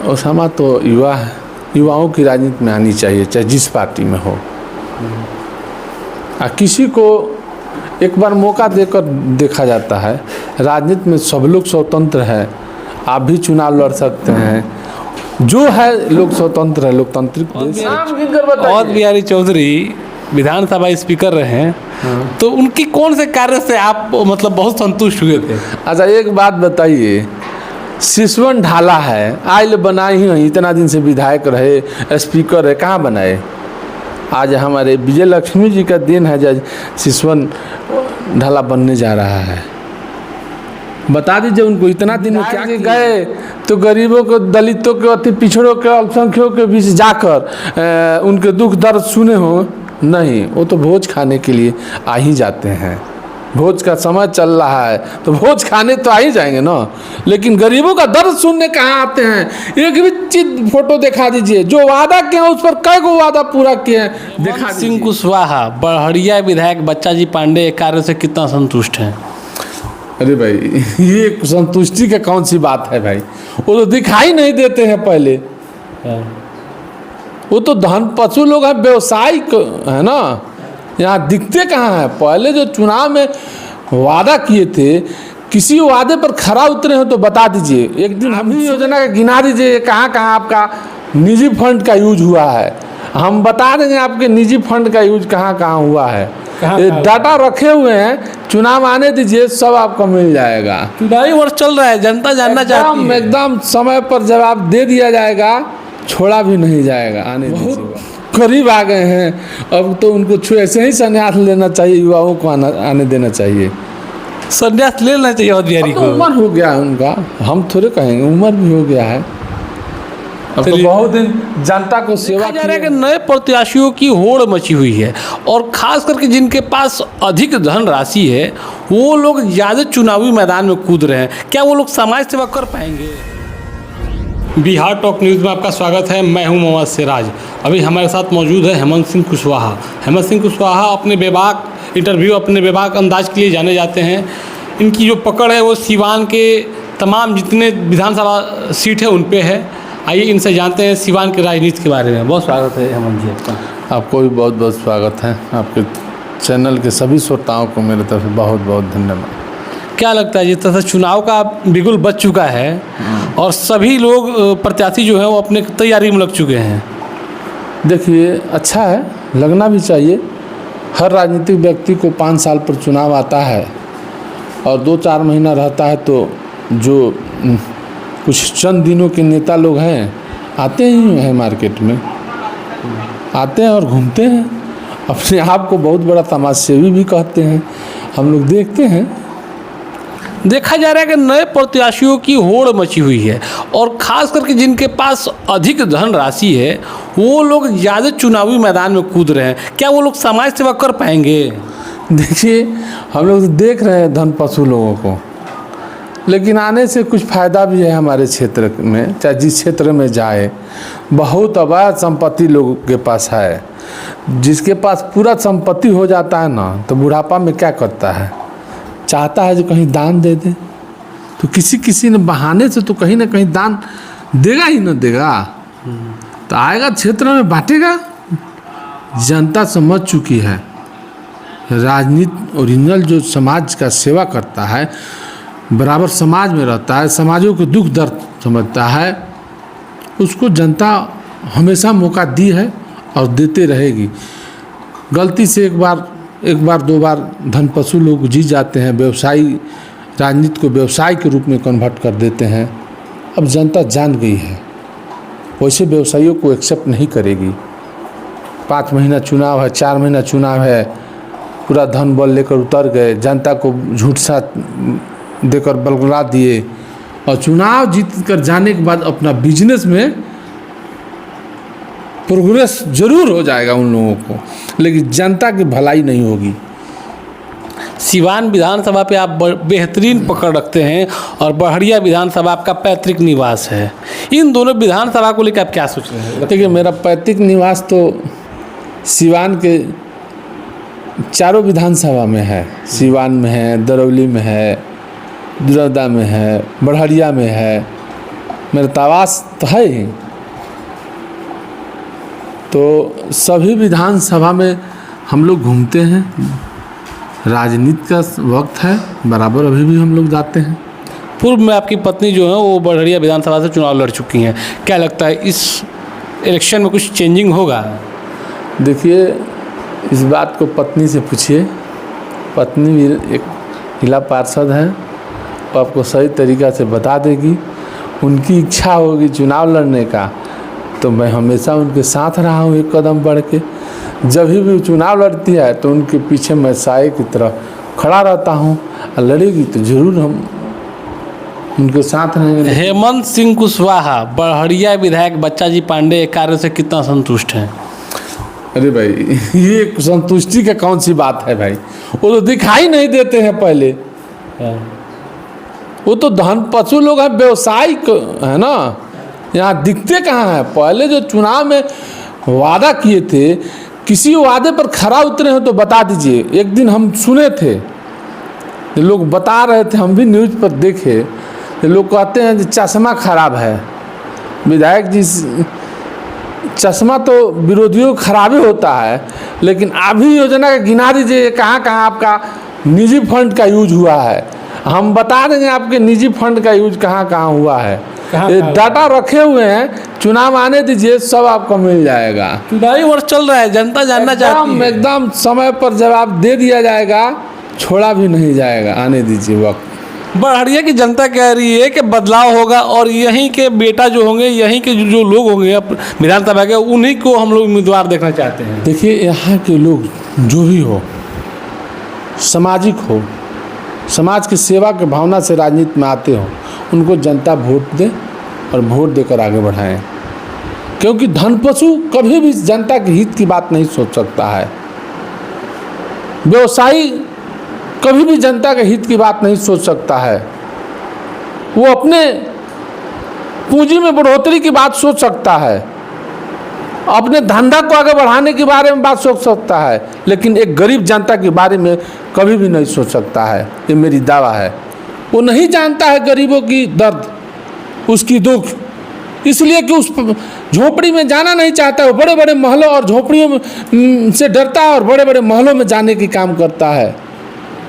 Osama तो युवा है, युवाओं की राजनीति में आनी चाहिए, चाहे जिस पार्टी में हो। किसी को एक बार मौका देकर देखा जाता है। राजनीति में सब लोग स्वतंत्र है, आप भी चुनाव लड़ सकते हैं, जो है लोग स्वतंत्र है, लोकतांत्रिक देश। और बिहारी चौधरी विधानसभा स्पीकर रहे हैं, तो उनकी कौन से कार्य से आप मतलब बहुत संतुष्ट हुए थे? अच्छा एक बात बताइए, सिसवन ढाला है, आइल बनाई ही इतना दिन से विधायक रहे, स्पीकर है, कहाँ बनाए? आज हमारे विजय लक्ष्मी जी का दिन है जब सिसवन ढाला बनने जा रहा है। बता दीजिए उनको इतना दिन में क्या गए, तो गरीबों को, दलितों के, अति पिछड़ों के, अल्पसंख्यकों के बीच जाकर उनके दुख दर्द सुने हो? नहीं, वो तो भोज खाने के लिए आ ही जाते हैं। भोज का समय चल रहा है तो भोज खाने तो आ ही जाएंगे ना, लेकिन गरीबों का दर्द सुनने कहाँ आते हैं? एक भी चीज फोटो दिखा दीजिए, जो वादा किया उस पर कई गो वादा पूरा किए हैं दिखा दीजिए। सिंह कुशवाहा बड़हरिया विधायक बच्चाजी पांडे कार्य से कितना संतुष्ट हैं? अरे भाई ये संतुष्टि का कौन सी बात है भाई, वो तो दिखाई नहीं देते हैं पहले। वो तो धन पशु लोग हैं, व्यवसायिक है ना, यहाँ दिखते कहाँ हैं? पहले जो चुनाव में वादा किए थे, किसी वादे पर खरा उतरे हो तो बता दीजिए। एक दिन हम ही योजना का गिना दीजिए कहाँ कहाँ आपका निजी फंड का यूज हुआ है, हम बता देंगे आपके निजी फंड का यूज कहाँ कहाँ हुआ है। ये डाटा रखे हुए हैं, चुनाव आने दीजिए, सब आपको मिल जाएगा। चुनावी वर्ष चल रहा है, जनता जानना चाहती है। एकदम समय पर जवाब दे दिया जाएगा, छोड़ा भी नहीं जाएगा। आने दीजिए, करीब आ गए हैं, अब तो उनको ऐसे ही संन्यास लेना चाहिए, युवाओं को आने देना चाहिए। संन्यास ले लेना चाहिए और बिहारी को। उम्र हो गया है उनका, हम थोड़े कहेंगे, उम्र भी हो गया है। अब तो बहुत दिन जनता को सेवा जा रहा है कि नए प्रत्याशियों की होड़ मची हुई है, और खास करके जिनके पास अधिक धनराशि है वो लोग ज़्यादा चुनावी मैदान में कूद रहे हैं। क्या वो लोग समाज सेवा कर पाएंगे? बिहार टॉक न्यूज़ में आपका स्वागत है। मैं हूं मोहम्मद सिराज। अभी हमारे साथ मौजूद है हेमंत सिंह कुशवाहा। हेमंत सिंह कुशवाहा अपने बेबाक इंटरव्यू, अपने बेबाक अंदाज के लिए जाने जाते हैं। इनकी जो पकड़ है वो सीवान के तमाम जितने विधानसभा सीट है उन पे है। आइए इनसे जानते हैं सीवान की राजनीति के बारे में। बहुत स्वागत है हेमंत जी आपका। आपको भी बहुत बहुत स्वागत है। आपके चैनल के सभी श्रोताओं को मेरे तरफ से बहुत बहुत धन्यवाद। क्या लगता है जिस तरह से चुनाव का बिगुल बच चुका है और सभी लोग प्रत्याशी जो हैं वो अपने तैयारी में लग चुके हैं? देखिए अच्छा है, लगना भी चाहिए। हर राजनीतिक व्यक्ति को 5 साल पर चुनाव आता है और 2-4 महीना रहता है, तो जो कुछ चंद दिनों के नेता लोग हैं आते ही हैं मार्केट में, आते हैं और घूमते हैं, अपने आप को बहुत बड़ा तमाशेवी भी कहते हैं। हम लोग देखते हैं, देखा जा रहा है कि नए प्रत्याशियों की होड़ मची हुई है, और ख़ास करके जिनके पास अधिक धनराशि है वो लोग ज़्यादा चुनावी मैदान में कूद रहे हैं। क्या वो लोग समाज सेवा कर पाएंगे? देखिए हम लोग देख रहे हैं धन पशु लोगों को, लेकिन आने से कुछ फ़ायदा भी है हमारे क्षेत्र में। चाहे जिस क्षेत्र में जाए, बहुत अवैध संपत्ति लोगों के पास है। जिसके पास पूरा संपत्ति हो जाता है ना, तो बुढ़ापा में क्या करता है, चाहता है जो कहीं दान दे दे, तो किसी ने बहाने से तो कहीं ना कहीं दान देगा ही ना देगा, तो आएगा क्षेत्र में बांटेगा। जनता समझ चुकी है, राजनीति ओरिजिनल जो समाज का सेवा करता है, बराबर समाज में रहता है, समाजों के दुख दर्द समझता है, उसको जनता हमेशा मौका दी है और देते रहेगी। गलती से एक बार 2 बार धन पशु लोग जीत जाते हैं, व्यवसायी राजनीति को व्यवसाय के रूप में कन्वर्ट कर देते हैं। अब जनता जान गई है, वैसे व्यवसायियों को एक्सेप्ट नहीं करेगी। 5 महीना चुनाव है, 4 महीना चुनाव है, पूरा धन बल लेकर उतर गए, जनता को झूठ साथ देकर बलगला दिए, और चुनाव जीत कर जाने के बाद अपना बिजनेस में प्रोग्रेस जरूर हो जाएगा उन लोगों को, लेकिन जनता की भलाई नहीं होगी। सीवान विधानसभा पे आप बेहतरीन पकड़ रखते हैं, और बड़हरिया विधानसभा आपका पैतृक निवास है। इन दोनों विधानसभा को लेकर आप क्या सोच रहे हैं? देखिए मेरा पैतृक निवास तो सीवान के चारों विधानसभा में है। सीवान में है, दरौली में है, दुरौदा में है, बड़हरिया में है, मेरा तवास तो है ही। तो सभी विधानसभा में हम लोग घूमते हैं, राजनीति का वक्त है, बराबर अभी भी हम लोग जाते हैं। पूर्व में आपकी पत्नी जो है वो बड़हरिया विधानसभा से चुनाव लड़ चुकी हैं, क्या लगता है इस इलेक्शन में कुछ चेंजिंग होगा? देखिए, इस बात को पत्नी से पूछिए। पत्नी भी एक महिला पार्षद है, वो आपको सही तरीक़ा से बता देगी। उनकी इच्छा होगी चुनाव लड़ने का तो मैं हमेशा उनके साथ रहा हूँ, एक कदम बढ़ के। जब भी वो चुनाव लड़ती है तो उनके पीछे मैं साए की तरह खड़ा रहता हूँ, और लड़ेगी तो ज़रूर हम उनके साथ रहेंगे। हेमंत सिंह कुशवाहा बड़हरिया विधायक बच्चाजी पांडे के कार्य से कितना संतुष्ट हैं? अरे भाई, ये संतुष्टि का कौन सी बात है भाई? वो तो दिखाई नहीं देते हैं पहले। वो तो धन पशु लोग हैं, व्यवसायिक है ना, यहाँ दिखते कहाँ हैं? पहले जो चुनाव में वादा किए थे, किसी वादे पर खरा उतरे हो तो बता दीजिए। एक दिन हम सुने थे, लोग बता रहे थे, हम भी न्यूज़ पर देखे, लोग कहते हैं कि चश्मा खराब है। विधायक जी, चश्मा तो विरोधियों को खराब ही होता है, लेकिन अभी योजना का गिना दीजिए कहाँ कहाँ आपका निजी फंड का यूज हुआ है। हम बता देंगे आपके निजी फंड का यूज कहाँ कहाँ हुआ है। ये डाटा रखे हुए हैं, चुनाव आने दीजिए, सब आपको मिल जाएगा। चुनावी वर्ष चल रहा है, जनता जानना चाहती है। एकदम समय पर जवाब दे दिया जाएगा, छोड़ा भी नहीं जाएगा। आने दीजिए वक्त। बड़हरिया की जनता कह रही है कि बदलाव होगा और यहीं के बेटा जो होंगे, यहीं के जो लोग होंगे विधानसभा के, उन्हीं को हम लोग उम्मीदवार देखना चाहते हैं। देखिए, यहाँ के लोग जो भी हो, सामाजिक हो, समाज की सेवा की भावना से राजनीति में आते हो, उनको जनता वोट दे और वोट देकर आगे बढ़ाएं। क्योंकि धन पशु कभी भी जनता के हित की बात नहीं सोच सकता है। व्यवसायी कभी भी जनता के हित की बात नहीं सोच सकता है। वो अपने पूंजी में बढ़ोतरी की बात सोच सकता है, अपने धंधा को आगे बढ़ाने के बारे में बात सोच सकता है, लेकिन एक गरीब जनता के बारे में कभी भी नहीं सोच सकता है। ये मेरी दावा है। वो नहीं जानता है गरीबों की दर्द, उसकी दुख, इसलिए कि उस झोपड़ी में जाना नहीं चाहता है। वो बड़े बड़े महलों और झोपड़ियों में से डरता है और बड़े बड़े महलों में जाने की काम करता है।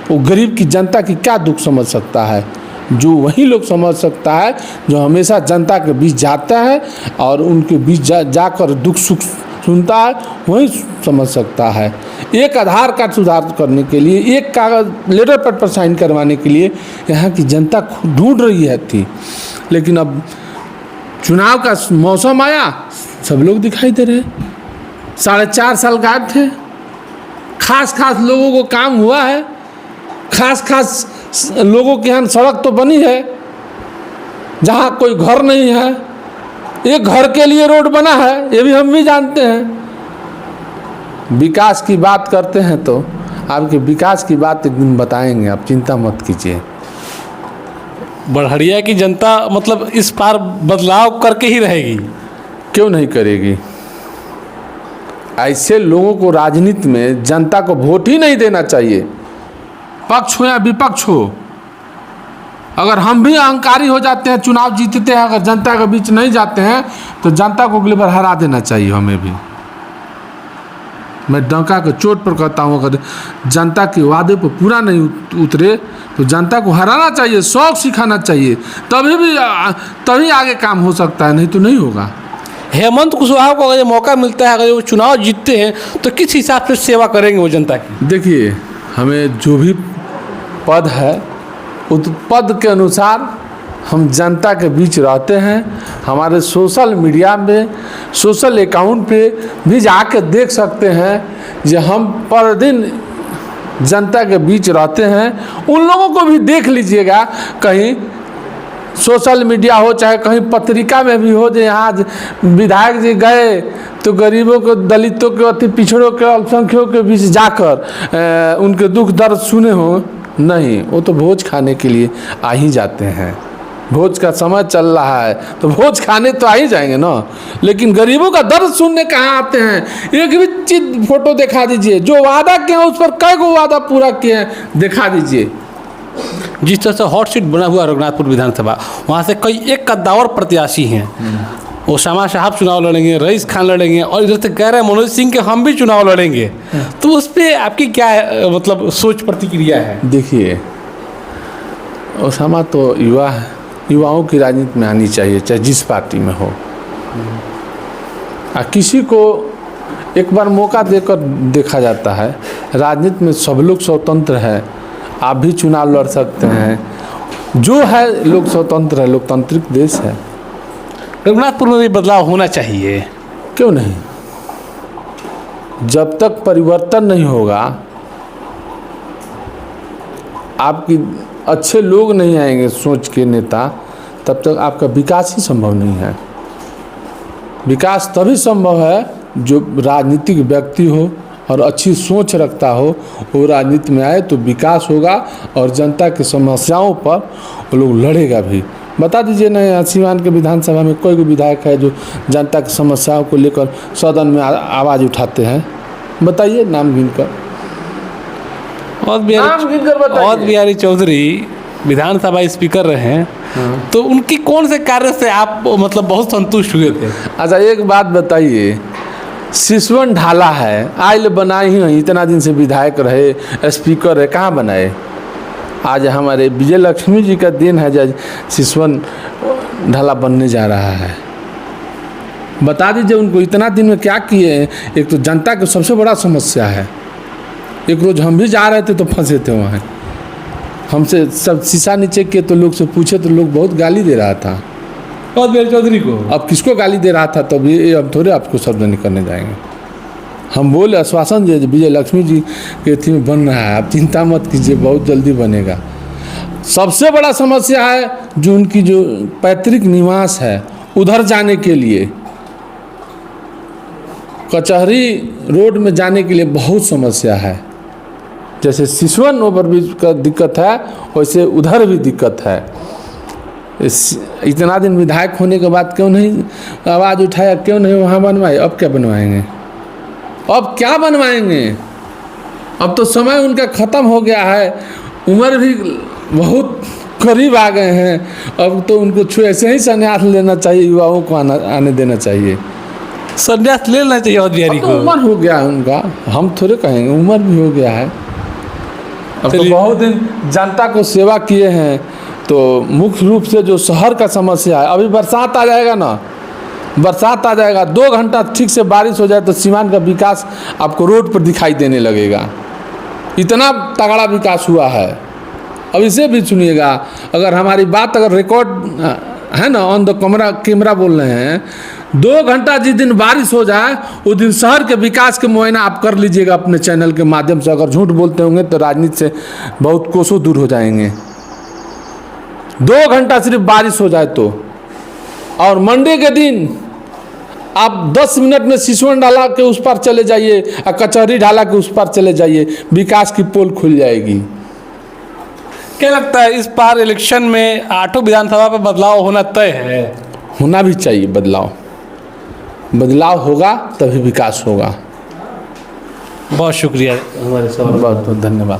वो गरीब की जनता की क्या दुख समझ सकता है? जो वही लोग समझ सकता है जो हमेशा जनता के बीच जाता है और उनके बीच जाकर दुख सुख सुनता है, वही समझ सकता है। एक आधार कार्ड सुधार करने के लिए, एक कागज लेटर पैड पर साइन करवाने के लिए यहाँ की जनता ढूंढ रही है थी, लेकिन अब चुनाव का मौसम आया, सब लोग दिखाई दे रहे। 4.5 साल गायब थे। खास लोगों को काम हुआ है, खास लोगों के यहाँ सड़क तो बनी है, जहाँ कोई घर नहीं है, एक घर के लिए रोड बना है, ये भी हम भी जानते हैं। विकास की बात करते हैं तो आपके विकास की बात एक दिन बताएंगे, आप चिंता मत कीजिए। बड़हरिया की जनता मतलब इस बार बदलाव करके ही रहेगी? क्यों नहीं करेगी? ऐसे लोगों को राजनीति में जनता को वोट ही नहीं देना चाहिए, पक्ष हो या विपक्ष हो। अगर हम भी अहंकारी हो जाते हैं, चुनाव जीतते हैं, अगर जनता के बीच नहीं जाते हैं तो जनता को अगली बार हरा देना चाहिए हमें भी। मैं डंका के चोट पर कहता हूँ, अगर जनता के वादे पर पूरा नहीं उतरे तो जनता को हराना चाहिए, शौक सिखाना चाहिए, तभी आगे काम हो सकता है, नहीं तो नहीं होगा। हेमंत कुशवाहा को अगर मौका मिलता है, अगर वो चुनाव जीतते हैं तो किस हिसाब से सेवा करेंगे वो जनता की? देखिए, हमें जो भी पद है उस पद के अनुसार हम जनता के बीच रहते हैं। हमारे सोशल मीडिया में, सोशल अकाउंट पे भी जाकर देख सकते हैं जो हम पर दिन जनता के बीच रहते हैं। उन लोगों को भी देख लीजिएगा, कहीं सोशल मीडिया हो चाहे कहीं पत्रिका में भी हो, जो यहाँ विधायक जी गए तो गरीबों को, दलितों के, अति पिछड़ों के, अल्पसंख्यकों के बीच जाकर उनके दुख दर्द सुने हो। नहीं, वो तो भोज खाने के लिए आ ही जाते हैं। भोज का समय चल रहा है तो भोज खाने तो आ ही जाएंगे ना, लेकिन गरीबों का दर्द सुनने कहाँ आते हैं? एक भी चीज फोटो दिखा दीजिए, जो वादा किया उस पर कई गो वादा पूरा किए हैं, दिखा दीजिए। जिस तरह से हॉट सीट बना हुआ है रघुनाथपुर विधानसभा, वहाँ से कई एक कद्दावर प्रत्याशी हैं। ओसामा साहब चुनाव लड़ेंगे, रईस खान लड़ेंगे, और इधर से कह रहे हैं मनोज सिंह के हम भी चुनाव लड़ेंगे। तो उस पर आपकी क्या मतलब सोच प्रतिक्रिया है? देखिए, ओसामा तो युवा है, युवाओं की राजनीति में आनी चाहिए, चाहे जिस पार्टी में हो। किसी को एक बार मौका देकर देखा जाता है। राजनीति में सब लोग स्वतंत्र है, आप भी चुनाव लड़ सकते हैं, जो है लोग स्वतंत्र है, लोकतांत्रिक देश है। रघुनाथपुर में भी बदलाव होना चाहिए, क्यों नहीं? जब तक परिवर्तन नहीं होगा, आपकी अच्छे लोग नहीं आएंगे सोच के नेता, तब तक आपका विकास ही संभव नहीं है। विकास तभी संभव है जो राजनीतिक व्यक्ति हो और अच्छी सोच रखता हो, वो राजनीति में आए तो विकास होगा और जनता की समस्याओं पर वो लोग लड़ेगा भी। बता दीजिए ना, सीवान के विधानसभा में कोई भी विधायक है जो जनता की समस्याओं को लेकर सदन में आवाज़ उठाते हैं? बताइए नाम गिनकर। औध बिहारी चौधरी विधानसभा स्पीकर रहे हैं, तो उनकी कौन से कार्य से आप मतलब बहुत संतुष्ट हुए थे? अच्छा, एक बात बताइए, सिसवन ढाला है, आइल बनाए ही नहीं, इतना दिन से विधायक रहे, स्पीकर है, कहाँ बनाए? आज हमारे विजय लक्ष्मी जी का दिन है जब सिसवन ढाला बनने जा रहा है। बता दीजिए उनको इतना दिन में क्या किए हैं। एक तो जनता की सबसे बड़ा समस्या है। एक रोज़ हम भी जा रहे थे तो फंसे थे वहाँ, हमसे सब शीशा नीचे किए तो लोग से पूछे तो लोग बहुत गाली दे रहा था औध बिहारी चौधरी को। अब किसको गाली दे रहा था? तो ये अब थोड़े आपको शब्द निकलने जाएंगे। हम बोले आश्वासन दिए विजय लक्ष्मी जी के थी में बन रहा है, आप चिंता मत कीजिए, बहुत जल्दी बनेगा। सबसे बड़ा समस्या है जो उनकी जो पैतृक निवास है उधर जाने के लिए, कचहरी रोड में जाने के लिए बहुत समस्या है। जैसे सिसवन ओवरब्रिज का दिक्कत है, वैसे उधर भी दिक्कत है। इतना दिन विधायक होने के बाद क्यों नहीं आवाज़ उठाया, क्यों नहीं वहाँ बनवाए? अब क्या बनवाएंगे? अब क्या बनवाएंगे? अब तो समय उनका ख़त्म हो गया है, उम्र भी बहुत करीब आ गए हैं। अब तो उनको ऐसे ही संन्यास लेना चाहिए, युवाओं को आने देना चाहिए। संन्यास ले लेना चाहिए औध बिहारी को। उम्र हो गया है उनका, हम थोड़े कहेंगे, उम्र भी हो गया है। अब तो बहुत दिन जनता को सेवा किए हैं। तो मुख्य रूप से जो शहर का समस्या है, अभी बरसात आ जाएगा ना, बरसात आ जाएगा, 2 घंटा ठीक से बारिश हो जाए तो सीवान का विकास आपको रोड पर दिखाई देने लगेगा। इतना तगड़ा विकास हुआ है। अब इसे भी सुनिएगा, अगर हमारी बात अगर रिकॉर्ड है ना, ऑन द कैमरा बोल रहे हैं, 2 घंटा जिस दिन बारिश हो जाए उस दिन शहर के विकास के मुआयना आप कर लीजिएगा अपने चैनल के माध्यम से। अगर झूठ बोलते होंगे तो राजनीति से बहुत कोसों दूर हो जाएंगे। 2 घंटा सिर्फ बारिश हो जाए तो, और मंडे के दिन आप 10 मिनट में सिसवन ढाला के उस पार चले जाइए और कचहरी ढाला के उस पार चले जाइए, विकास की पोल खुल जाएगी। क्या लगता है इस बार इलेक्शन में 8 विधानसभा पर बदलाव होना तय है? होना भी चाहिए बदलाव। बदलाव होगा तभी विकास होगा। बहुत शुक्रिया हमारे सवाल। बहुत बहुत धन्यवाद।